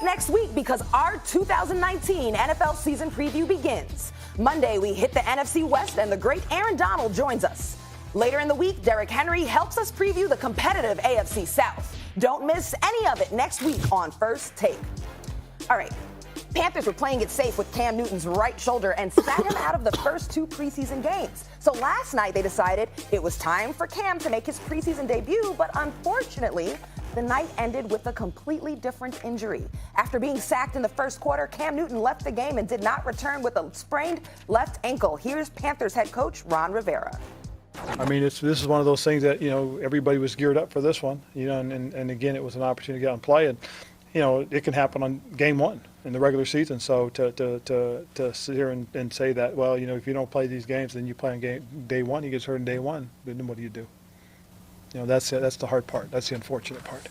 next week because our 2019 NFL season preview begins. Monday, we hit the NFC West and the great Aaron Donald joins us. Later in the week, Derrick Henry helps us preview the competitive AFC South. Don't miss any of it next week on First Take. All right. Panthers were playing it safe with Cam Newton's right shoulder and sat him out of the first 2 preseason games. So last night they decided it was time for Cam to make his preseason debut, but unfortunately, the night ended with a completely different injury. After being sacked in the first quarter, Cam Newton left the game and did not return with a sprained left ankle. Here's Panthers head coach Ron Rivera. I mean, this is one of those things that, everybody was geared up for this one, and again, it was an opportunity to get out and play. And, it can happen on game 1 in the regular season. So to sit here and say that, well, if you don't play these games, then you play on day 1, he gets hurt in day 1, then what do you do? That's the hard part. That's the unfortunate part.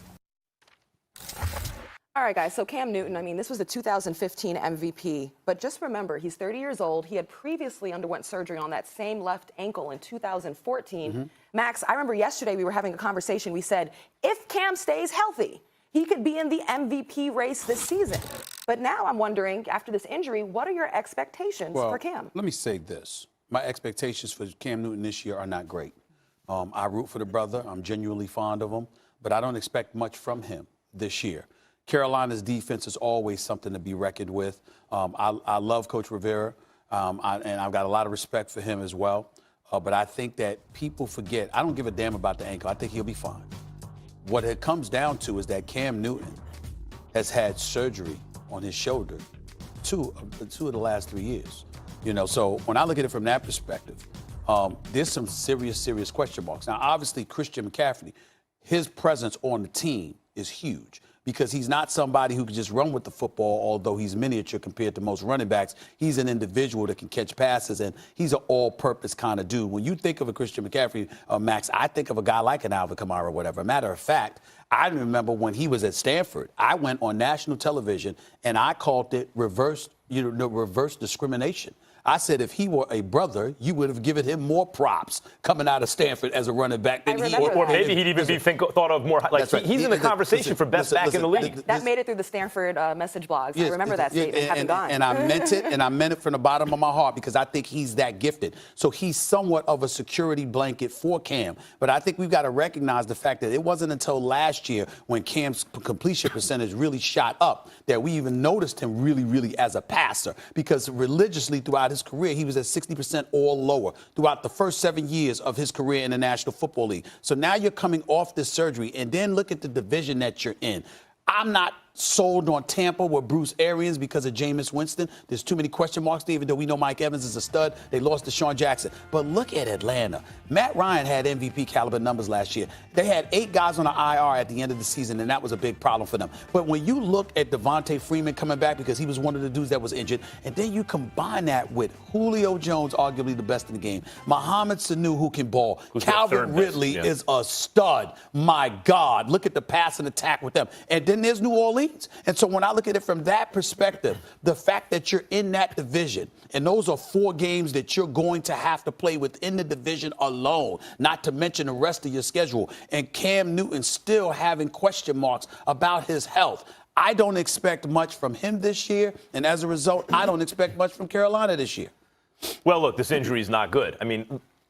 All right, guys, so Cam Newton, this was the 2015 MVP, but just remember, he's 30 years old. He had previously underwent surgery on that same left ankle in 2014. Mm-hmm. Max, I remember yesterday we were having a conversation. We said, if Cam stays healthy, he could be in the MVP race this season. But now I'm wondering, after this injury, what are your expectations for Cam? Let me say this. My expectations for Cam Newton this year are not great. I root for the brother. I'm genuinely fond of him, but I don't expect much from him this year. Carolina's defense is always something to be reckoned with. I love Coach Rivera, and I've got a lot of respect for him as well. But I think that people forget. I don't give a damn about the ankle. I think he'll be fine. What it comes down to is that Cam Newton has had surgery on his shoulder two of the last 3 years. So when I look at it from that perspective, there's some serious question marks. Now, obviously, Christian McCaffrey, his presence on the team is huge because he's not somebody who can just run with the football, although he's miniature compared to most running backs. He's an individual that can catch passes, and he's an all-purpose kind of dude. When you think of a Christian McCaffrey, Max, I think of a guy like an Alvin Kamara or whatever. Matter of fact, I remember when he was at Stanford, I went on national television, and I called it reverse discrimination. I said if he were a brother, you would have given him more props coming out of Stanford as a running back than he. Or maybe he'd even be thought of more like right. He's in the conversation for best back in the league. That made it through the Stanford message blogs. Yes, I remember that statement having gone. And I meant it, and I meant it from the bottom of my heart because I think he's that gifted. So he's somewhat of a security blanket for Cam. But I think we've got to recognize the fact that it wasn't until last year when Cam's completion percentage really shot up that we even noticed him really as a passer because religiously throughout his career, he was at 60% or lower throughout the first 7 years of his career in the National Football League. So now you're coming off this surgery, and then look at the division that you're in. I'm not sold on Tampa with Bruce Arians because of Jameis Winston. There's too many question marks there, even though we know Mike Evans is a stud. They lost to Deshaun Jackson. But look at Atlanta. Matt Ryan had MVP caliber numbers last year. They had 8 guys on the IR at the end of the season, and that was a big problem for them. But when you look at Devontae Freeman coming back because he was one of the dudes that was injured, and then you combine that with Julio Jones, arguably the best in the game, Mohamed Sanu, who can ball, Calvin Ridley is a stud. My God, look at the pass and attack with them. And then there's New Orleans. And so when I look at it from that perspective, the fact that you're in that division, and those are 4 games that you're going to have to play within the division alone, not to mention the rest of your schedule, and Cam Newton still having question marks about his health. I don't expect much from him this year, and as a result, I don't expect much from Carolina this year. Well, look, this injury is not good.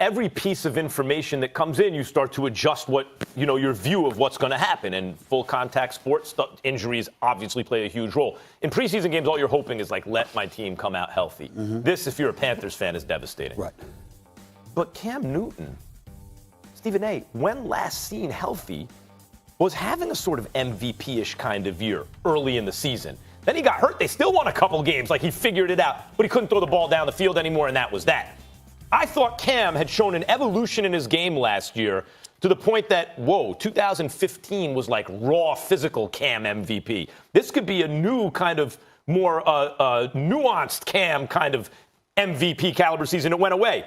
Every piece of information that comes in, you start to adjust your view of what's going to happen. And full contact sports injuries obviously play a huge role. In preseason games, all you're hoping is let my team come out healthy. Mm-hmm. This, if you're a Panthers fan, is devastating. Right. But Cam Newton, Stephen A., when last seen healthy, was having a sort of MVP-ish kind of year early in the season. Then he got hurt. They still won a couple games. He figured it out. But he couldn't throw the ball down the field anymore, and that was that. I thought Cam had shown an evolution in his game last year to the point that, 2015 was like raw physical Cam MVP. This could be a new kind of more nuanced Cam kind of MVP caliber season. It went away.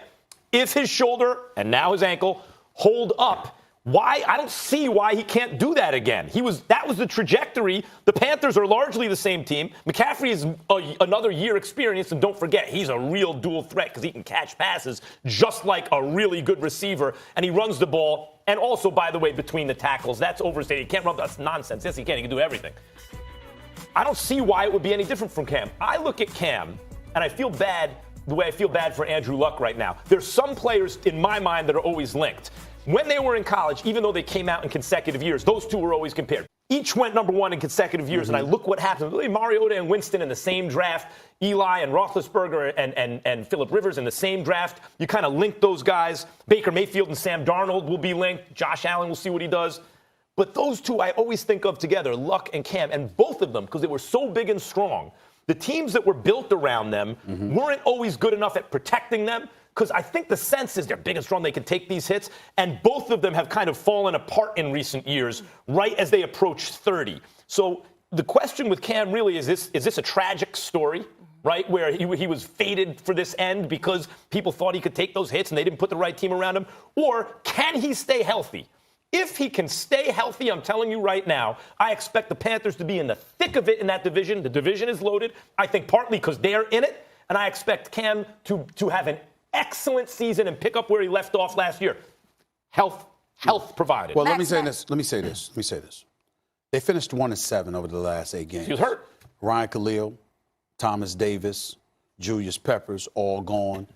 If his shoulder and now his ankle hold up, I don't see why he can't do that again. That was the trajectory. The Panthers are largely the same team. McCaffrey is another year experience, and don't forget, he's a real dual threat because he can catch passes just like a really good receiver, and he runs the ball. And also, by the way, between the tackles, that's overstated. He can't run. That's nonsense. Yes, he can. He can do everything. I don't see why it would be any different from Cam. I look at Cam, and I feel bad the way I feel bad for Andrew Luck right now. There's some players in my mind that are always linked. When they were in college, even though they came out in consecutive years, those two were always compared. Each went number one in consecutive years, and I look what happened. Really, Mariota and Winston in the same draft, Eli and Roethlisberger and Phillip Rivers in the same draft. You kind of link those guys. Baker Mayfield and Sam Darnold will be linked. Josh Allen, we'll see what he does. But those two I always think of together, Luck and Cam, and both of them, because they were so big and strong, the teams that were built around them weren't always good enough at protecting them, because I think the sense is they're big and strong, they can take these hits, and both of them have kind of fallen apart in recent years, right as they approach 30. So the question with Cam really is this a tragic story, right, where he was fated for this end because people thought he could take those hits and they didn't put the right team around him? Or can he stay healthy? If he can stay healthy, I'm telling you right now, I expect the Panthers to be in the thick of it in that division. The division is loaded, I think partly because they're in it, and I expect Cam to have an excellent season and pick up where he left off last year. Health provided. Well, let me say this. They finished 1-7 over the last 8 games. He was hurt. Ryan Khalil, Thomas Davis, Julius Peppers, all gone.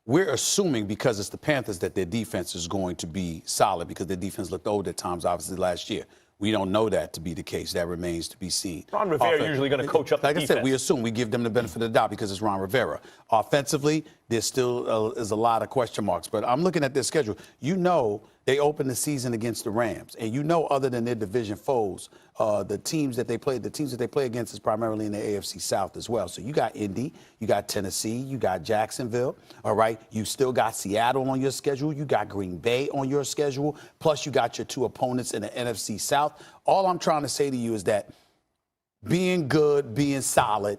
We're assuming, because it's the Panthers, that their defense is going to be solid because their defense looked old at times, obviously, last year. We don't know that to be the case. That remains to be seen. Ron Rivera usually going to coach up the defense. Like I said, we assume we give them the benefit of the doubt because it's Ron Rivera. Offensively, there still is a lot of question marks. But I'm looking at their schedule. You know they opened the season against the Rams. And you know, other than their division foes, the teams that they play against is primarily in the AFC South as well. So you got Indy, you got Tennessee, you got Jacksonville, all right? You still got Seattle on your schedule. You got Green Bay on your schedule. Plus, you got your 2 opponents in the NFC South. All I'm trying to say to you is that being good, being solid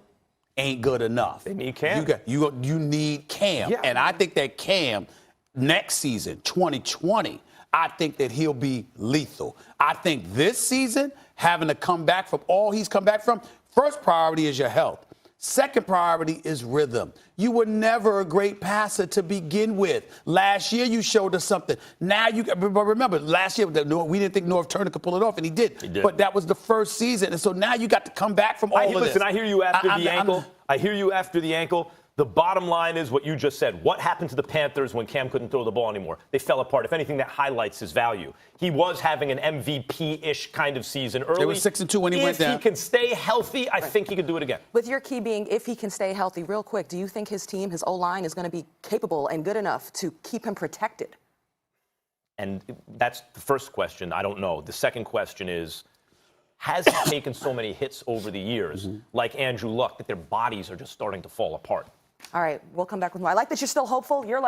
ain't good enough. They need Cam. You need Cam. Yeah. And I think that Cam, next season, 2020, I think that he'll be lethal. I think this season, having to come back from all he's come back from, first priority is your health. Second priority is rhythm. You were never a great passer to begin with. Last year, you showed us something. Now but remember, last year, we didn't think North Turner could pull it off, and he did. But that was the first season, and so now you got to come back from all of this. Listen, I hear you after the ankle. I hear you after the ankle. The bottom line is what you just said. What happened to the Panthers when Cam couldn't throw the ball anymore? They fell apart. If anything, that highlights his value. He was having an MVP-ish kind of season early. It was 6-2 when he went down. If he can stay healthy, I think he could do it again. With your key being if he can stay healthy, real quick, do you think his team, his O-line, is going to be capable and good enough to keep him protected? And that's the first question. I don't know. The second question is, has he taken so many hits over the years, like Andrew Luck, that their bodies are just starting to fall apart? All right, we'll come back with more. I like that you're still hopeful. You're like